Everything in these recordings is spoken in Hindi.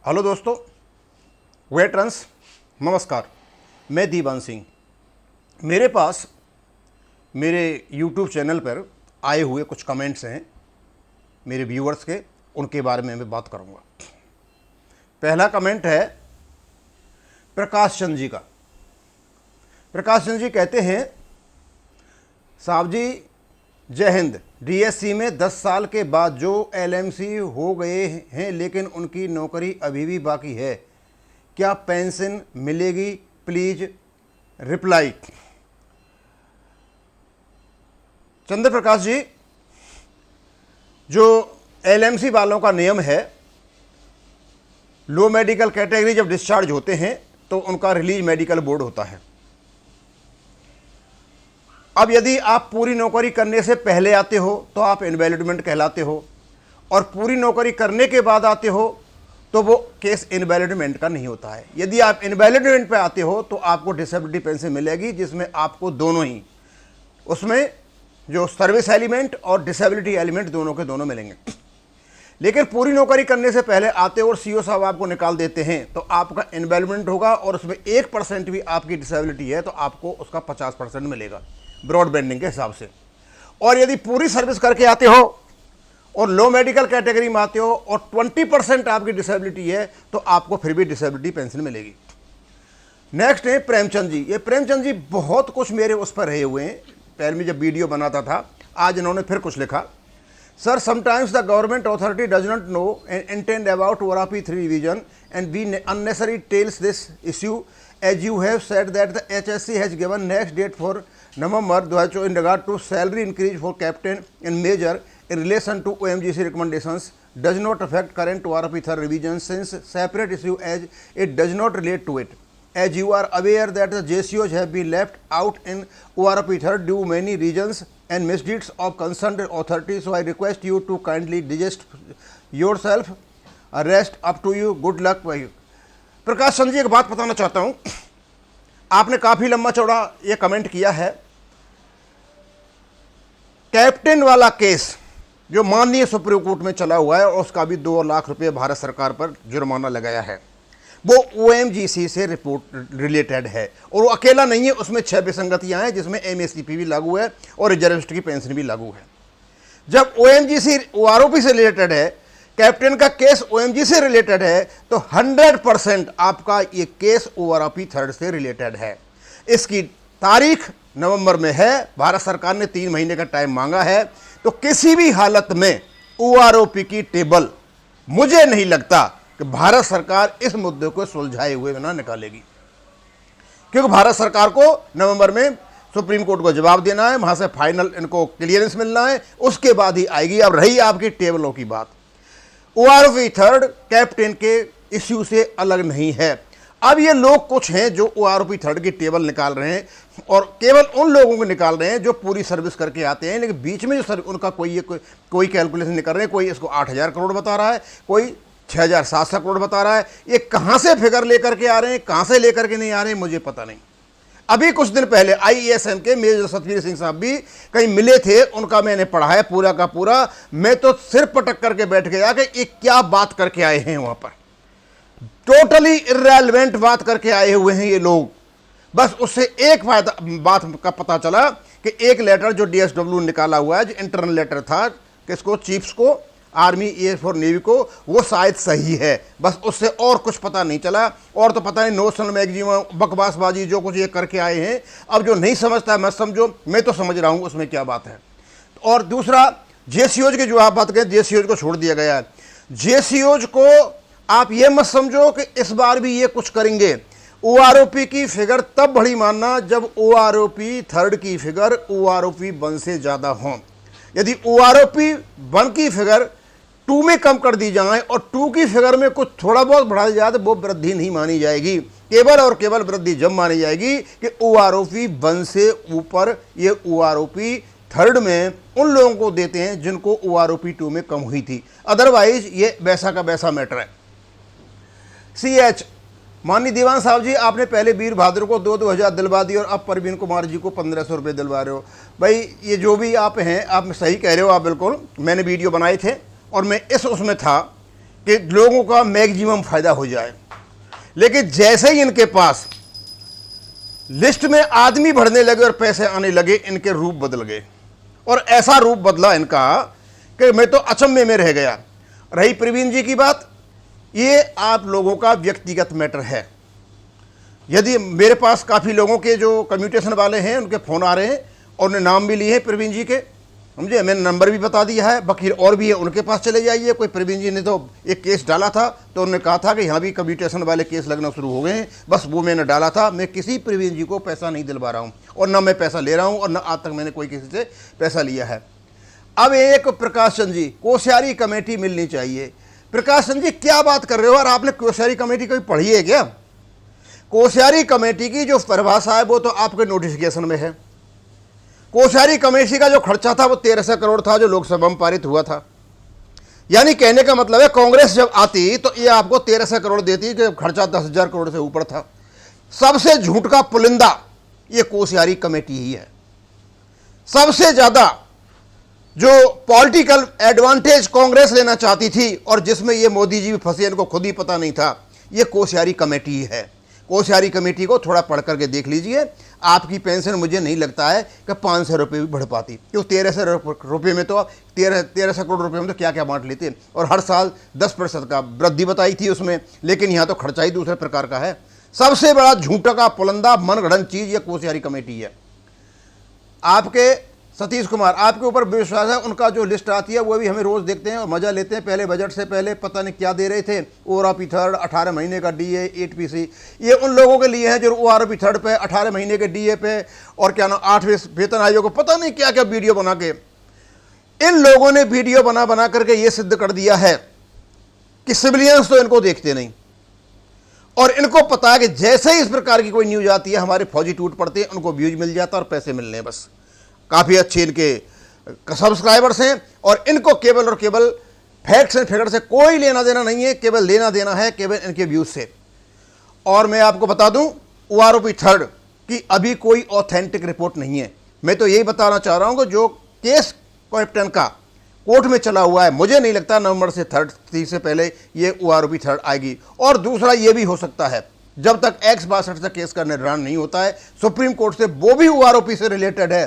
हेलो दोस्तों, वेटरन्स नमस्कार। मैं दीवान सिंह। मेरे पास मेरे यूट्यूब चैनल पर आए हुए कुछ कमेंट्स हैं मेरे व्यूअर्स के, उनके बारे में मैं बात करूंगा। पहला कमेंट है प्रकाश चंद जी का। प्रकाश चंद जी कहते हैं, साहब जी जय हिंद। डीएससी में 10 साल के बाद जो एलएमसी हो गए हैं लेकिन उनकी नौकरी अभी भी बाकी है, क्या पेंशन मिलेगी? Please reply. चंद्र प्रकाश जी, जो एलएमसी वालों का नियम है, लो मेडिकल कैटेगरी जब डिस्चार्ज होते हैं तो उनका रिलीज मेडिकल बोर्ड होता है। अब यदि आप पूरी नौकरी करने से पहले आते हो तो आप इनवैलिडमेंट कहलाते हो, और पूरी नौकरी करने के बाद आते हो तो वो केस इनवैलिडमेंट का नहीं होता है। यदि आप इनवैलिडमेंट पे आते हो तो आपको डिसेबिलिटी पेंशन मिलेगी, जिसमें आपको दोनों ही, उसमें जो सर्विस एलिमेंट और डिसेबिलिटी एलिमेंट दोनों के दोनों मिलेंगे। लेकिन पूरी नौकरी करने से पहले आते हो और सीओ साहब आपको निकाल देते हैं तो आपका इनवैलिडमेंट होगा, और उसमें 1% भी आपकी डिसेबिलिटी है तो आपको उसका 50% मिलेगा ब्रॉड बैंडिंग के हिसाब से। और यदि पूरी सर्विस करके आते हो और लो मेडिकल कैटेगरी में आते हो और 20% आपकी डिसेबिलिटी है तो आपको फिर भी डिसेबिलिटी पेंशन मिलेगी। नेक्स्ट है प्रेमचंद जी। ये प्रेमचंद जी बहुत कुछ मेरे उस पर रहे हुए हैं, पहले में जब वीडियो बनाता था, आज इन्होंने फिर कुछ लिखा। Sir, sometimes the government authority does not know and intend about ORP 3 revision and we unnecessarily tails this issue, as you have said that the HSC has given next date for November 2024 in regard to salary increase for captain and major in relation to OMGC recommendations does not affect current ORP 3 revision, since separate issue as it does not relate to it. As you are aware that the JCOs have been left out in ORP 3 due many reasons and misdeeds of concerned authorities, so I request you to kindly digest yourself. Rest up to you, good luck भाई। प्रकाश चंद जी, एक बात बताना चाहता हूं, आपने काफी लंबा चौड़ा ये कमेंट किया है। कैप्टन वाला केस जो माननीय सुप्रीम कोर्ट में चला हुआ है और उसका भी 2 लाख रुपए भारत सरकार पर जुर्माना लगाया है, वो OMGC से रिपोर्ट रिलेटेड है, और वो अकेला नहीं है, उसमें 6 विसंगतियां हैं, जिसमें MSTP भी लागू है और रिजर्विस्ट की पेंशन भी लागू है। जब OMGC OROP से रिलेटेड है, कैप्टन का केस OMG से रिलेटेड है, तो 100% आपका ये केस ORP 3 से रिलेटेड है। इसकी तारीख नवंबर में है, भारत सरकार ने 3 महीने का टाइम मांगा है, तो किसी भी हालत में OROP की टेबल मुझे नहीं लगता कि भारत सरकार इस मुद्दे को सुलझाए हुए बिना निकालेगी, क्योंकि भारत सरकार को नवंबर में सुप्रीम कोर्ट को जवाब देना है, वहां से फाइनल इनको क्लियरेंस मिलना है, उसके बाद ही आएगी। अब रही आपकी टेबलों की बात, ORP 3 कैप्टन के इश्यू से अलग नहीं है। अब ये लोग कुछ हैं जो ORP 3 की टेबल निकाल रहे हैं, और केवल उन लोगों को निकाल रहे हैं जो पूरी सर्विस करके आते हैं, लेकिन बीच में जो उनका कोई कैलकुलेशन नहीं कर रहे हैं। कोई इसको 8,000 करोड़ बता रहा है, कोई 6,700 करोड़ बता रहा है। ये कहाँ से फिगर लेकर के आ रहे हैं, कहाँ से लेकर के नहीं आ रहे हैं, मुझे पता नहीं। अभी कुछ दिन पहले IASM के मेजर सतवीर सिंह साहब भी कहीं मिले थे, उनका मैंने पढ़ा है पूरा का पूरा। मैं तो सिर पटक करके बैठ गया कि ये क्या बात करके आए हैं वहां पर। टोटली इररेलेवेंट बात करके आए हुए हैं ये लोग। बस उससे एक फायदा बात का पता चला कि एक लेटर जो DSW निकाला हुआ है, जो इंटरनल लेटर था, किसको, चीफ्स को, आर्मी, एयर फोर्स, नेवी को, वो शायद सही है। बस उससे और कुछ पता नहीं चला, और तो पता नहीं नेशनल मैगजीन बकवासबाजी जो कुछ ये करके आए हैं। अब जो नहीं समझता है मत समझो, मैं तो समझ रहा हूँ उसमें क्या बात है। और दूसरा, JCOs की जो आप बात करें, JCOs को छोड़ दिया गया है। JCOs को आप ये मत समझो कि इस बार भी ये कुछ करेंगे। OROP की फिगर तब बड़ी मानना जब OROP 3 की फिगर OROP 1 से ज़्यादा हो। यदि OROP 1 की फिगर 2 में कम कर दी जाए और 2 की फिगर में कुछ थोड़ा बहुत बढ़ा दिया जाए तो वो वृद्धि नहीं मानी जाएगी। केवल और केवल वृद्धि जब मानी जाएगी कि OROP 1 से ऊपर ये OROP 3 में उन लोगों को देते हैं जिनको OROP 2 में कम हुई थी। अदरवाइज ये वैसा का वैसा मैटर है। CH माननीय दीवान साहब जी, आपने पहले वीर बहादुर को 2,000 दिलवा दी और अब परवीन कुमार जी को 1,500 रुपये दिलवा रहे हो। भाई ये जो भी आप हैं, आप सही कह रहे हो, आप बिल्कुल, मैंने वीडियो बनाए थे और मैं उसमें था कि लोगों का मैक्सिमम फायदा हो जाए। लेकिन जैसे ही इनके पास लिस्ट में आदमी बढ़ने लगे और पैसे आने लगे, इनके रूप बदल गए। और ऐसा रूप बदला इनका कि मैं तो अचंभे में रह गया। रही प्रवीण जी की बात, ये आप लोगों का व्यक्तिगत मैटर है। यदि मेरे पास काफ़ी लोगों के जो कम्यूटेशन वाले हैं उनके फ़ोन आ रहे हैं और उन्हें नाम भी लिए हैं प्रवीण जी के, समझे, मैंने नंबर भी बता दिया है, वकील और भी है, उनके पास चले जाइए। कोई प्रवीण जी ने तो एक केस डाला था तो उन्होंने कहा था कि यहाँ भी कम्यूटेशन वाले केस लगना शुरू हो गए हैं, बस वो मैंने डाला था। मैं किसी प्रवीण जी को पैसा नहीं दिलवा रहा हूँ और ना मैं पैसा ले रहा हूँ और ना आज तक मैंने कोई किसी से पैसा लिया है। अब एक प्रकाश चंद जी, कोश्यारी कमेटी मिलनी चाहिए। प्रकाश चंद जी क्या बात कर रहे हो, और आपने कोश्यारी कमेटी कभी पढ़ी है क्या? कोश्यारी कमेटी की जो परिभाषा है वो तो आपके नोटिफिकेशन में है। कोश्यारी कमेटी का जो खर्चा था वो 1300 करोड़ था जो लोकसभा में पारित हुआ था। यानी कहने का मतलब है कांग्रेस जब आती तो ये आपको 1300 करोड़ देती कि खर्चा 10,000 करोड़ से ऊपर था। सबसे झूठ का पुलिंदा ये कोश्यारी कमेटी ही है। सबसे ज्यादा जो पॉलिटिकल एडवांटेज कांग्रेस लेना चाहती थी और जिसमें ये मोदी जी भी फंसे, इनको खुद ही पता नहीं था, ये कोश्यारी कमेटी ही है। कोश्यारी कमेटी को थोड़ा पढ़ करके देख लीजिए। आपकी पेंशन मुझे नहीं लगता है कि 500 रुपये भी बढ़ पाती, क्यों 1300 रुपये में तो 1300 करोड़ रुपये में तो क्या क्या बांट लेते, और हर साल 10% का वृद्धि बताई थी उसमें, लेकिन यहाँ तो खर्चा ही दूसरे प्रकार का है। सबसे बड़ा झूठा का पुलंदा मनगढ़ंत चीज़ ये कोश्यारी कमेटी है। आपके सतीश कुमार, आपके ऊपर विश्वास है, उनका जो लिस्ट आती है वो भी हमें रोज़ देखते हैं और मज़ा लेते हैं। पहले बजट से पहले पता नहीं क्या दे रहे थे, ओआरओपी थर्ड, 18 महीने का डीए, 8पीसी। ये उन लोगों के लिए है जो ओआरओपी थर्ड पे, 18 महीने के डीए पे और क्या नाम 8वें वेतन आयोग को पता नहीं क्या क्या वीडियो बना के, इन लोगों ने वीडियो बना बना करके ये सिद्ध कर दिया है कि सिविलियंस तो इनको देखते नहीं। और इनको पता है कि जैसे ही इस प्रकार की कोई न्यूज आती है हमारे फौजी टूट पड़ते हैं, उनको व्यूज मिल जाता है और पैसे मिलने हैं। बस काफ़ी अच्छे इनके सब्सक्राइबर्स हैं और इनको केवल और केवल फैक्ट्स एंड फिगर से कोई लेना देना नहीं है, केवल लेना देना है केवल इनके व्यूज से। और मैं आपको बता दूं, ओआरओपी थर्ड की अभी कोई ऑथेंटिक रिपोर्ट नहीं है। मैं तो यही बताना चाह रहा हूं कि जो केस कैप्टन का कोर्ट में चला हुआ है, मुझे नहीं लगता नवंबर से 30 से पहले ये ओआरओपी थर्ड आएगी। और दूसरा ये भी हो सकता है, जब तक X62 से केस का निर्धारण नहीं होता है सुप्रीम कोर्ट से, वो भी ओआरओपी से रिलेटेड है,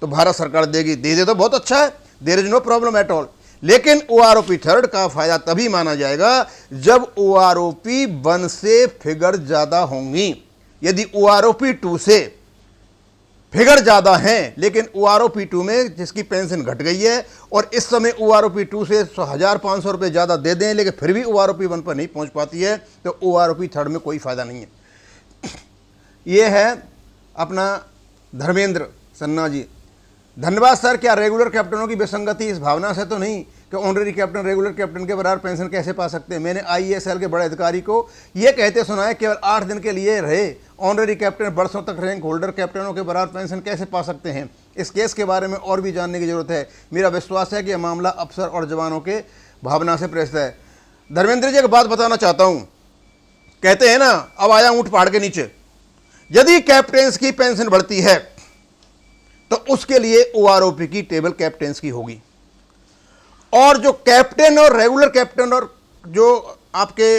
तो भारत सरकार देगी, दे दे तो बहुत अच्छा है, there is no problem at all. लेकिन ओआरओपी थर्ड का फायदा तभी माना जाएगा जब ओआरओपी 1 से फिगर ज्यादा होंगी। यदि ओआरओपी 2 से फिगर ज्यादा हैं, लेकिन ओआरओपी 2 में जिसकी पेंशन घट गई है और इस समय ओआरओपी 2 से 1500 रुपये ज्यादा दे दें, लेकिन फिर भी ओआरओपी 1 पर नहीं पहुंच पाती है, तो ओआरओपी थर्ड में कोई फायदा नहीं है। ये है अपना धर्मेंद्र सन्ना जी, धन्यवाद सर। क्या रेगुलर कैप्टनों की विसंगति इस भावना से तो नहीं कि ऑनरेरी कैप्टन रेगुलर कैप्टन के बराबर पेंशन कैसे पा सकते हैं? मैंने आईएएसएल के बड़े अधिकारी को यह कहते सुना है केवल 8 दिन के लिए रहे ऑनरेरी कैप्टन वर्षों तक रैंक होल्डर कैप्टनों के बराबर पेंशन कैसे पा सकते हैं? इस केस के बारे में और भी जानने की जरूरत है। मेरा विश्वास है कि यह मामला अफसर और जवानों के भावना से प्रेरित है। धर्मेंद्र जी एक बात बताना चाहता हूँ, कहते हैं ना अब आया ऊँट पहाड़ के नीचे। यदि कैप्टन्स की पेंशन बढ़ती है तो उसके लिए ओआरओपी की टेबल कैप्टन्स की होगी, और जो कैप्टन और रेगुलर कैप्टन और जो आपके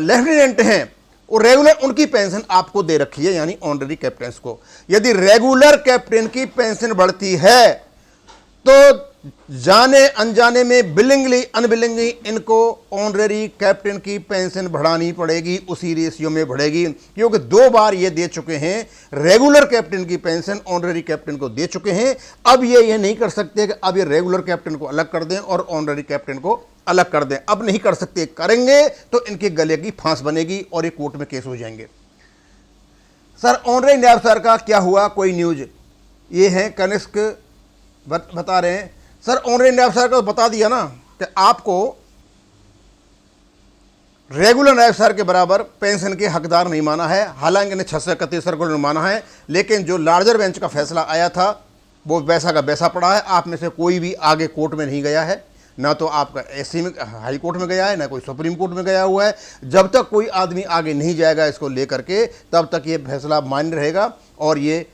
लेफ्टिनेंट हैं वो रेगुलर, उनकी पेंशन आपको दे रखी है, यानी ऑनरेरी कैप्टन्स को। यदि रेगुलर कैप्टन की पेंशन बढ़ती है तो जाने अनजाने में बिलिंगली अनबिलिंगली इनको ऑनरेरी कैप्टन की पेंशन बढ़ानी पड़ेगी, उसी रेशियो में बढ़ेगी, क्योंकि 2 बार ये दे चुके हैं, रेगुलर कैप्टन की पेंशन ऑनरेरी कैप्टन को दे चुके हैं। अब ये नहीं कर सकते कि अब ये रेगुलर कैप्टन को अलग कर दें और ऑनरेरी कैप्टन को अलग कर दें, अब नहीं कर सकते। करेंगे तो इनके गले की फांस बनेगी और ये कोर्ट में केस हो जाएंगे। सर ऑनरेरी नायब सर का क्या हुआ, कोई न्यूज? ये है कनिष्क बता रहे हैं, सर ऑनरेरी नायब सर को बता दिया ना कि आपको रेगुलर नायब सर के बराबर पेंशन के हकदार नहीं माना है। हालांकि इन्हें 631 सर को माना है, लेकिन जो लार्जर बेंच का फैसला आया था वो वैसा का वैसा पड़ा है। आप में से कोई भी आगे कोर्ट में नहीं गया है, ना तो आपका एससी में हाई कोर्ट में गया है, ना कोई सुप्रीम कोर्ट में गया हुआ है। जब तक कोई आदमी आगे नहीं जाएगा इसको लेकर के, तब तक ये फैसला मान्य रहेगा और ये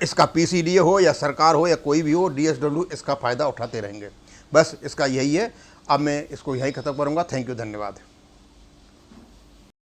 इसका पीसीडीए हो या सरकार हो या कोई भी हो, डीएसडब्ल्यू इसका फ़ायदा उठाते रहेंगे। बस इसका यही है। अब मैं इसको यहीं ख़त्म करूँगा। थैंक यू, धन्यवाद।